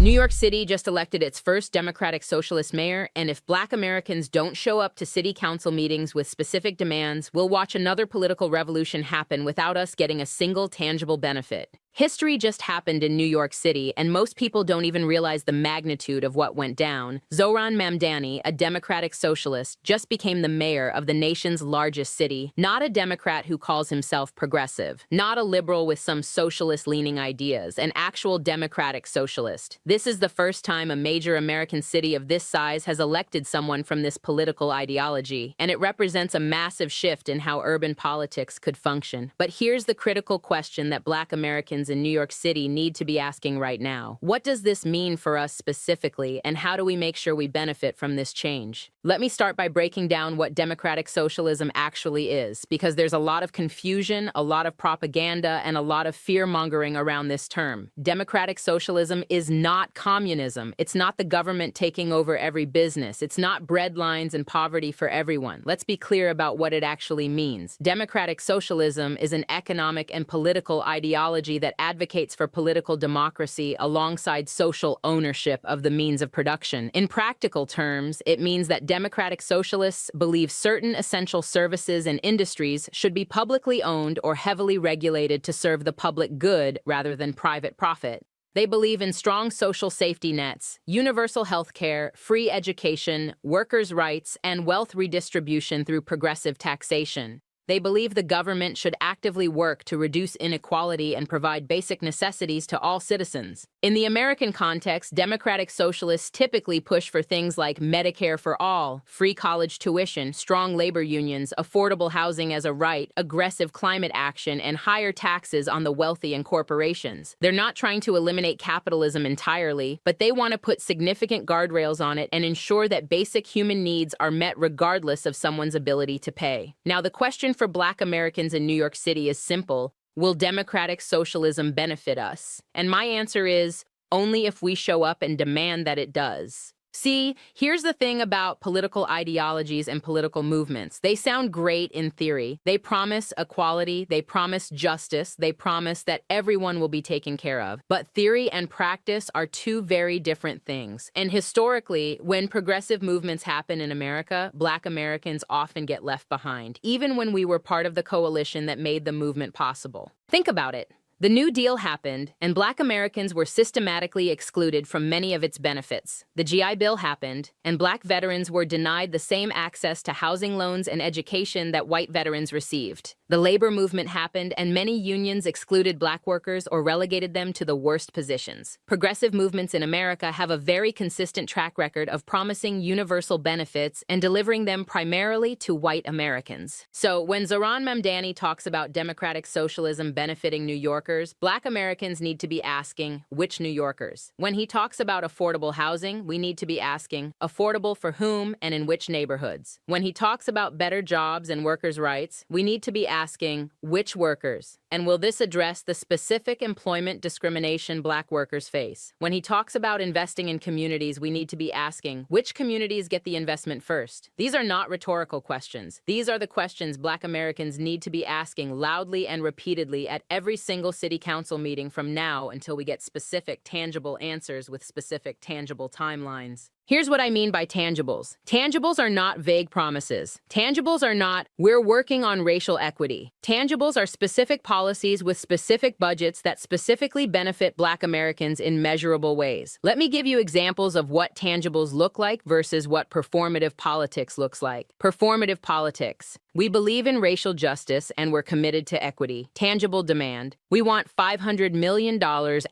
New York City just elected its first Democratic Socialist mayor, and if Black Americans don't show up to city council meetings with specific demands, we'll watch another political revolution happen without us getting a single tangible benefit. History just happened in New York City, and most people don't even realize the magnitude of what went down. Zohran Mamdani, a Democratic Socialist, just became the mayor of the nation's largest city, not a Democrat who calls himself progressive, not a liberal with some socialist-leaning ideas, an actual Democratic Socialist. This is the first time a major American city of this size has elected someone from this political ideology, and it represents a massive shift in how urban politics could function. But here's the critical question that Black Americans in New York City need to be asking right now. What does this mean for us specifically, and how do we make sure we benefit from this change? Let me start by breaking down what democratic socialism actually is, because there's a lot of confusion, a lot of propaganda, and a lot of fear-mongering around this term. Democratic socialism is not communism. It's not the government taking over every business. It's not breadlines and poverty for everyone. Let's be clear about what it actually means. Democratic socialism is an economic and political ideology that advocates for political democracy alongside social ownership of the means of production. In practical terms, it means that democratic socialists believe certain essential services and industries should be publicly owned or heavily regulated to serve the public good rather than private profit. They believe in strong social safety nets, universal health care, free education, workers' rights, and wealth redistribution through progressive taxation. They believe the government should actively work to reduce inequality and provide basic necessities to all citizens. In the American context, democratic socialists typically push for things like Medicare for all, free college tuition, strong labor unions, affordable housing as a right, aggressive climate action, and higher taxes on the wealthy and corporations. They're not trying to eliminate capitalism entirely, but they want to put significant guardrails on it and ensure that basic human needs are met regardless of someone's ability to pay. Now, the question for Black Americans in New York City is simple. Will democratic socialism benefit us? And my answer is only if we show up and demand that it does. See, here's the thing about political ideologies and political movements. They sound great in theory. They promise equality, they promise justice, they promise that everyone will be taken care of. But theory and practice are two very different things. And historically, when progressive movements happen in America, Black Americans often get left behind, even when we were part of the coalition that made the movement possible. Think about it. The New Deal happened, and Black Americans were systematically excluded from many of its benefits. The GI Bill happened, and Black veterans were denied the same access to housing loans and education that white veterans received. The labor movement happened, and many unions excluded Black workers or relegated them to the worst positions. Progressive movements in America have a very consistent track record of promising universal benefits and delivering them primarily to white Americans. So when Zohran Mamdani talks about democratic socialism benefiting New Yorkers, Black Americans need to be asking, which New Yorkers? When he talks about affordable housing, we need to be asking, affordable for whom and in which neighborhoods? When he talks about better jobs and workers' rights, we need to be asking, which workers? And will this address the specific employment discrimination Black workers face? When he talks about investing in communities, we need to be asking, which communities get the investment first? These are not rhetorical questions. These are the questions Black Americans need to be asking loudly and repeatedly at every single city council meeting from now until we get specific, tangible answers with specific, tangible timelines. Here's what I mean by tangibles. Tangibles are not vague promises. Tangibles are not, we're working on racial equity. Tangibles are specific policies with specific budgets that specifically benefit Black Americans in measurable ways. Let me give you examples of what tangibles look like versus what performative politics looks like. Performative politics. We believe in racial justice and we're committed to equity. Tangible demand. We want $500 million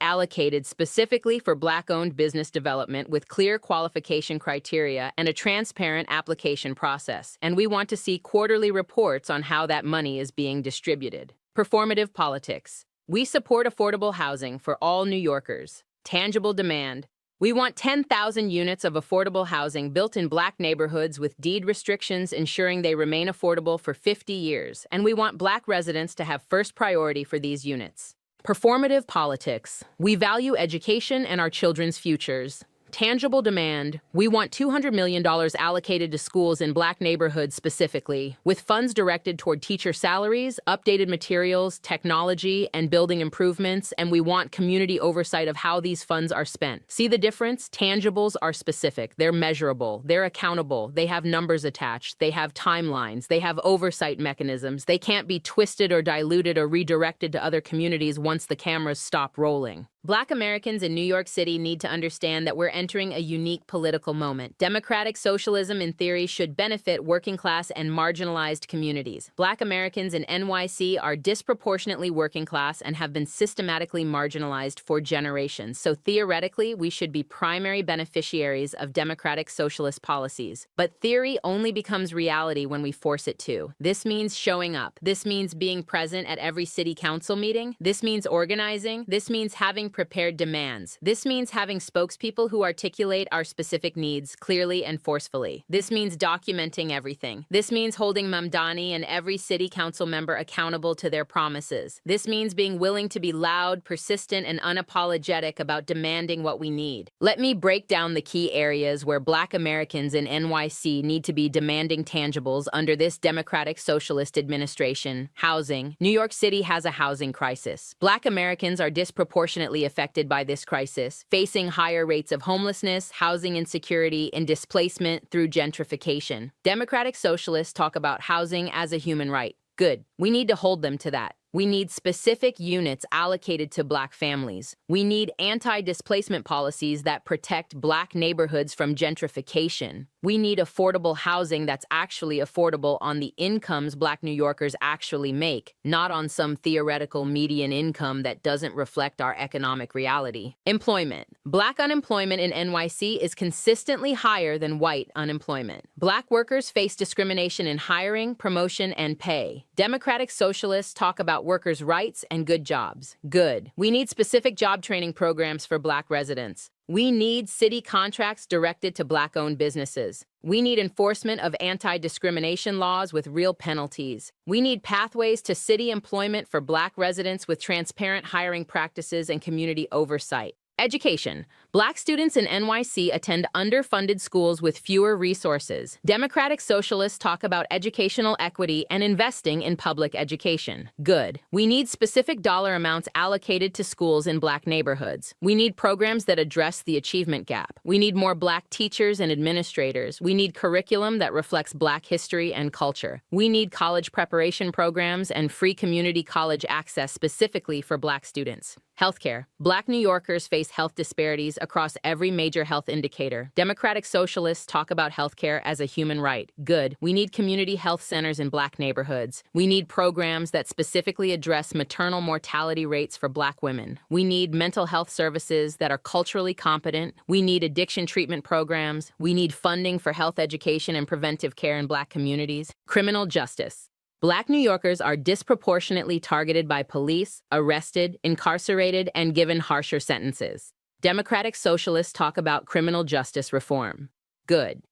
allocated specifically for Black-owned business development with clear qualification criteria and a transparent application process. And we want to see quarterly reports on how that money is being distributed. Performative politics. We support affordable housing for all New Yorkers. Tangible demand. We want 10,000 units of affordable housing built in Black neighborhoods with deed restrictions ensuring they remain affordable for 50 years. And we want Black residents to have first priority for these units. Performative politics. We value education and our children's futures. Tangible demand. We want $200 million allocated to schools in Black neighborhoods specifically, with funds directed toward teacher salaries, updated materials, technology, and building improvements, and we want community oversight of how these funds are spent. See the difference? Tangibles are specific. They're measurable. They're accountable. They have numbers attached. They have timelines. They have oversight mechanisms. They can't be twisted or diluted or redirected to other communities once the cameras stop rolling. Black Americans in New York City need to understand that we're entering a unique political moment. Democratic socialism, in theory, should benefit working-class and marginalized communities. Black Americans in NYC are disproportionately working class and have been systematically marginalized for generations. So theoretically, we should be primary beneficiaries of democratic socialist policies. But theory only becomes reality when we force it to. This means showing up. This means being present at every city council meeting. This means organizing. This means having prepared demands. This means having spokespeople who articulate our specific needs clearly and forcefully. This means documenting everything. This means holding Mamdani and every city council member accountable to their promises. This means being willing to be loud, persistent, and unapologetic about demanding what we need. Let me break down the key areas where Black Americans in NYC need to be demanding tangibles under this democratic socialist administration. Housing. New York City has a housing crisis. Black Americans are disproportionately affected by this crisis, facing higher rates of homelessness, housing insecurity, and displacement through gentrification. Democratic socialists talk about housing as a human right. Good. We need to hold them to that. We need specific units allocated to Black families. We need anti-displacement policies that protect Black neighborhoods from gentrification. We need affordable housing that's actually affordable on the incomes Black New Yorkers actually make, not on some theoretical median income that doesn't reflect our economic reality. Employment. Black unemployment in NYC is consistently higher than white unemployment. Black workers face discrimination in hiring, promotion, and pay. Democratic socialists talk about workers' rights and good jobs. Good. We need specific job training programs for Black residents. We need city contracts directed to Black-owned businesses. We need enforcement of anti-discrimination laws with real penalties. We need pathways to city employment for Black residents with transparent hiring practices and community oversight. Education. Black students in NYC attend underfunded schools with fewer resources. Democratic socialists talk about educational equity and investing in public education. Good. We need specific dollar amounts allocated to schools in Black neighborhoods. We need programs that address the achievement gap. We need more Black teachers and administrators. We need curriculum that reflects Black history and culture. We need college preparation programs and free community college access specifically for Black students. Healthcare. Black New Yorkers face health disparities across every major health indicator. Democratic socialists talk about healthcare as a human right. Good. We need community health centers in Black neighborhoods. We need programs that specifically address maternal mortality rates for Black women. We need mental health services that are culturally competent. We need addiction treatment programs. We need funding for health education and preventive care in Black communities. Criminal justice. Black New Yorkers are disproportionately targeted by police, arrested, incarcerated, and given harsher sentences. Democratic socialists talk about criminal justice reform. Good.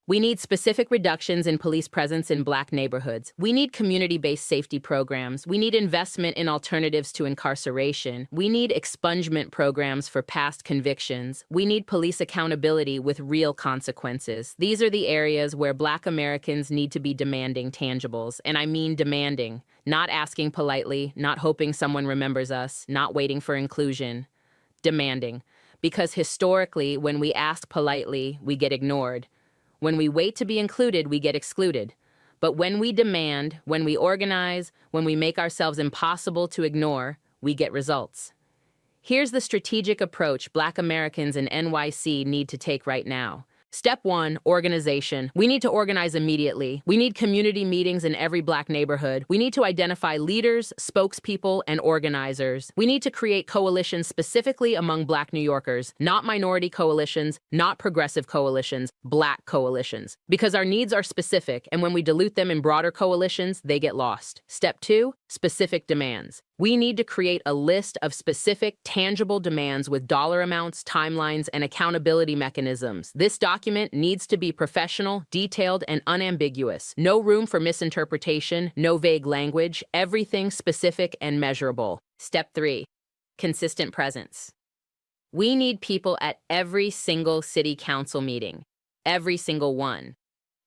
We need specific reductions in police presence in Black neighborhoods. We need community-based safety programs. We need investment in alternatives to incarceration. We need expungement programs for past convictions. We need police accountability with real consequences. These are the areas where Black Americans need to be demanding tangibles. And I mean demanding, not asking politely, not hoping someone remembers us, not waiting for inclusion. Demanding. Because historically, when we ask politely, we get ignored. When we wait to be included, we get excluded. But when we demand, when we organize, when we make ourselves impossible to ignore, we get results. Here's the strategic approach Black Americans in NYC need to take right now. Step 1, organization. We need to organize immediately. We need community meetings in every Black neighborhood. We need to identify leaders, spokespeople, and organizers. We need to create coalitions specifically among Black New Yorkers, not minority coalitions, not progressive coalitions, Black coalitions. Because our needs are specific, and when we dilute them in broader coalitions, they get lost. Step 2, specific demands. We need to create a list of specific, tangible demands with dollar amounts, timelines, and accountability mechanisms. This document needs to be professional, detailed, and unambiguous. No room for misinterpretation, no vague language, everything specific and measurable. Step 3, consistent presence. We need people at every single city council meeting, every single one.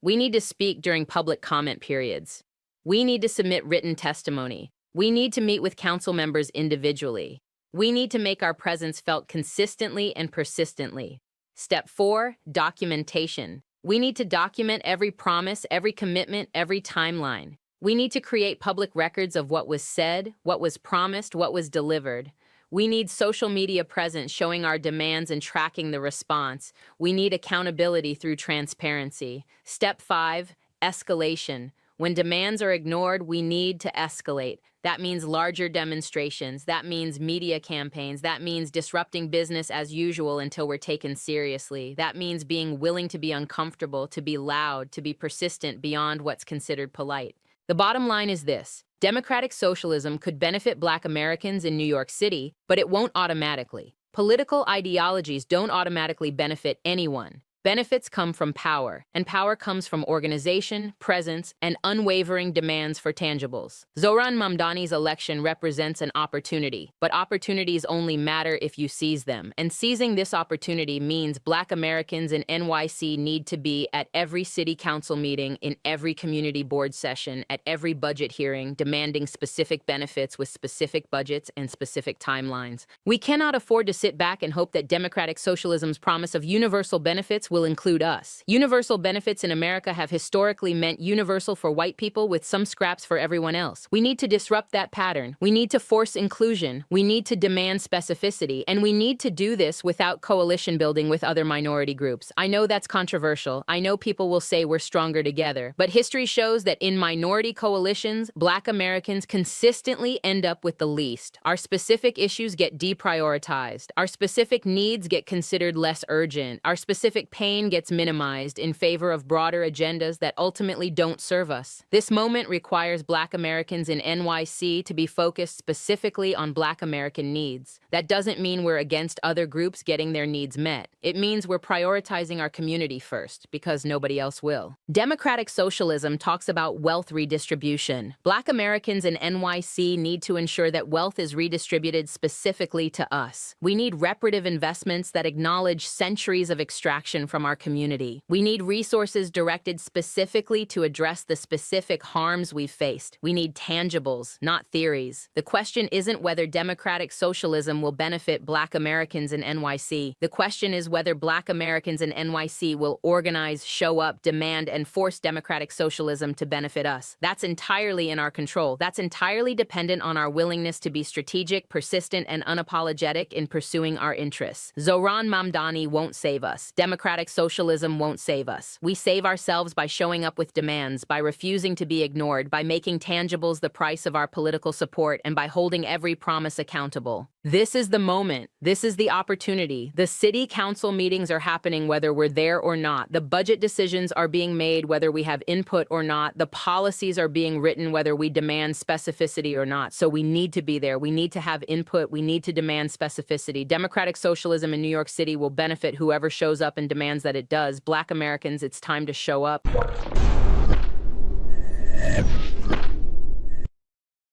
We need to speak during public comment periods. We need to submit written testimony. We need to meet with council members individually. We need to make our presence felt consistently and persistently. Step 4, documentation. We need to document every promise, every commitment, every timeline. We need to create public records of what was said, what was promised, what was delivered. We need social media presence showing our demands and tracking the response. We need accountability through transparency. Step 5, escalation. When demands are ignored, we need to escalate. That means larger demonstrations. That means media campaigns. That means disrupting business as usual until we're taken seriously. That means being willing to be uncomfortable, to be loud, to be persistent beyond what's considered polite. The bottom line is this: democratic socialism could benefit Black Americans in New York City, but it won't automatically. Political ideologies don't automatically benefit anyone. Benefits come from power, and power comes from organization, presence, and unwavering demands for tangibles. Zohran Mamdani's election represents an opportunity, but opportunities only matter if you seize them. And seizing this opportunity means Black Americans in NYC need to be at every city council meeting, in every community board session, at every budget hearing, demanding specific benefits with specific budgets and specific timelines. We cannot afford to sit back and hope that democratic socialism's promise of universal benefits will include us. Universal benefits in America have historically meant universal for white people with some scraps for everyone else. We need to disrupt that pattern. We need to force inclusion. We need to demand specificity. And we need to do this without coalition building with other minority groups. I know that's controversial. I know people will say we're stronger together. But history shows that in minority coalitions, Black Americans consistently end up with the least. Our specific issues get deprioritized. Our specific needs get considered less urgent. Our specific pain gets minimized in favor of broader agendas that ultimately don't serve us. This moment requires Black Americans in NYC to be focused specifically on Black American needs. That doesn't mean we're against other groups getting their needs met. It means we're prioritizing our community first, because nobody else will. Democratic socialism talks about wealth redistribution. Black Americans in NYC need to ensure that wealth is redistributed specifically to us. We need reparative investments that acknowledge centuries of extraction from our community. We need resources directed specifically to address the specific harms we've faced. We need tangibles, not theories. The question isn't whether democratic socialism will benefit Black Americans in NYC. The question is whether Black Americans in NYC will organize, show up, demand, and force democratic socialism to benefit us. That's entirely in our control. That's entirely dependent on our willingness to be strategic, persistent, and unapologetic in pursuing our interests. Zohran Mamdani won't save us. Democratic socialism won't save us. We save ourselves by showing up with demands, by refusing to be ignored, by making tangibles the price of our political support, and by holding every promise accountable. This is the moment. This is the opportunity. The city council meetings are happening whether we're there or not. The budget decisions are being made whether we have input or not. The policies are being written whether we demand specificity or not. So we need to be there. We need to have input. We need to demand specificity. Democratic socialism in New York City will benefit whoever shows up and demands that it does. Black Americans, it's time to show up.